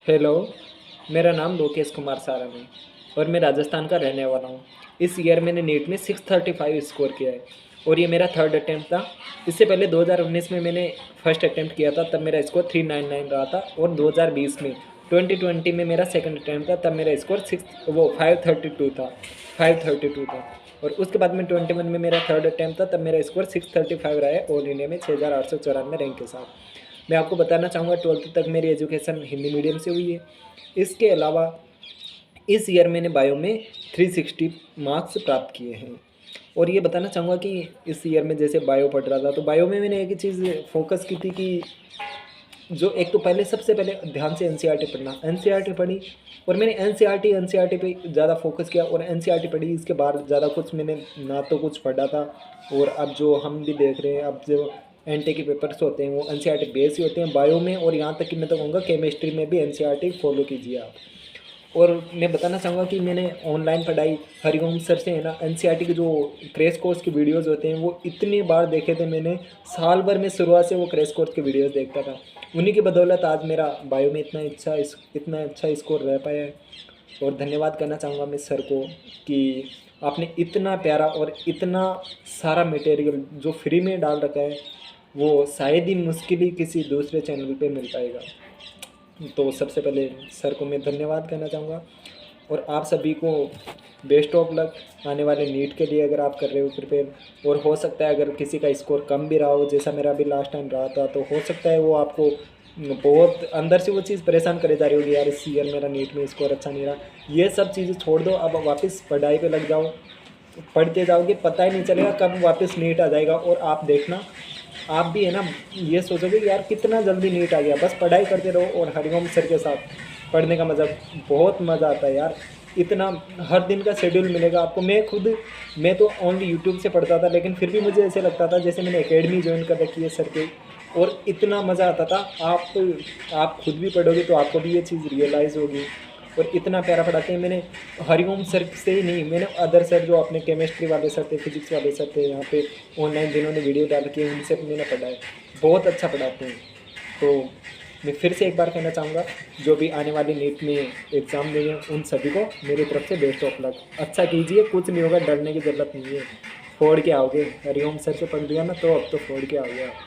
Hello, मेरा नाम लोकेश कुमार सारंग है और मैं राजस्थान का रहने वाला हूँ। इस ईयर मैंने नीट में 635 स्कोर किया है और ये मेरा थर्ड अटेम्प्ट था। इससे पहले 2019 में मैंने फर्स्ट अटेम्प्ट किया था, तब मेरा स्कोर 399 रहा था और 2020 में 2020 में मेरा सेकंड अटेम्प्ट था, तब मेरा स्कोर 532 था 532 था। और उसके बाद में 21 में मेरा थर्ड अटेम्प्ट था, तब मेरा स्कोर 635 रहा है ऑल इंडिया में 6894 रैंक के साथ। मैं आपको बताना चाहूँगा 12th तक मेरी एजुकेशन हिंदी मीडियम से हुई है। इसके अलावा इस ईयर मैंने बायो में 360 मार्क्स प्राप्त किए हैं। और ये बताना चाहूँगा कि इस ईयर में जैसे बायो पढ़ रहा था, तो बायो में मैंने एक ही चीज़ फोकस की थी कि जो एक तो पहले सबसे पहले ध्यान से एनसीईआरटी पढ़ना, एनसीईआरटी पढ़ी और मैंने एनसीईआरटी पे ज़्यादा फोकस किया और एनसीईआरटी पढ़ी। इसके बाद ज़्यादा कुछ मैंने ना तो कुछ पढ़ा था। और अब जो हम भी देख रहे हैं, अब जो एनटी के पेपर्स होते हैं वो एनसीईआरटी बेस ही होते हैं बायो में, और यहाँ तक कि मैं तो कहूँगा केमिस्ट्री में भी एनसीईआरटी फॉलो कीजिए आप। और मैं बताना चाहूँगा कि मैंने ऑनलाइन पढ़ाई हरिओम सर से है ना, एनसीईआरटी के जो क्रैश कोर्स के वीडियोस होते हैं वो इतनी बार देखे थे मैंने, साल भर में शुरुआत से वो क्रैश कोर्स के वीडियोस देखता था। उन्हीं की बदौलत आज मेरा बायो में इतना अच्छा स्कोर रह पाया है। और धन्यवाद करना चाहूँगा मैं सर को कि आपने इतना प्यारा और इतना सारा मटेरियल जो फ्री में डाल रखा है, वो शायद ही मुश्किल ही किसी दूसरे चैनल पे मिल पाएगा। तो सबसे पहले सर को मैं धन्यवाद करना चाहूँगा और आप सभी को बेस्ट ऑफ लक आने वाले नीट के लिए, अगर आप कर रहे हो प्रिपेयर। और हो सकता है अगर किसी का स्कोर कम भी रहा हो, जैसा मेरा अभी लास्ट टाइम रहा था, तो हो सकता है वो आपको बहुत अंदर से वो चीज़ परेशान करे जा रही होगी, यार इस ईयर मेरा नीट में स्कोर अच्छा नहीं रहा। ये सब चीज़ें छोड़ दो, अब वापस पढ़ाई पे लग जाओ। पढ़ते जाओगे, पता ही नहीं चलेगा कब वापस नीट आ जाएगा। और आप देखना, आप भी है ना ये सोचोगे कि यार कितना जल्दी नीट आ गया। बस पढ़ाई करते रहो और हरिओम सर के साथ पढ़ने का मज़ा, बहुत मज़ा आता है यार। इतना हर दिन का शेड्यूल मिलेगा आपको। मैं तो ओनली यूट्यूब से पढ़ता था, लेकिन फिर भी मुझे ऐसे लगता था जैसे मैंने एकेडमी ज्वाइन कर रखी है सर के, और इतना मज़ा आता था। आप खुद भी पढ़ोगे तो आपको भी ये चीज़ रियलाइज़ होगी। और इतना प्यारा पढ़ाते हैं। मैंने हरिओम सर से ही नहीं, मैंने अदर सर जो अपने केमिस्ट्री वाले सर थे, फिजिक्स वाले सर थे यहाँ पे ऑनलाइन जिन्होंने वीडियो डाल के, उनसे मैंने पढ़ा है। बहुत अच्छा पढ़ाते हैं। तो मैं फिर से एक बार कहना चाहूँगा, जो भी आने वाली नीट में एग्ज़ाम देंगे उन सभी को मेरी तरफ से बेस्ट ऑफ लक। अच्छा कीजिए, कुछ नहीं होगा, डरने की ज़रूरत नहीं है। फोड़ के आओगे, हरिओम सर से पढ़ दिया ना तो अब तो फोड़ के आओगे आप।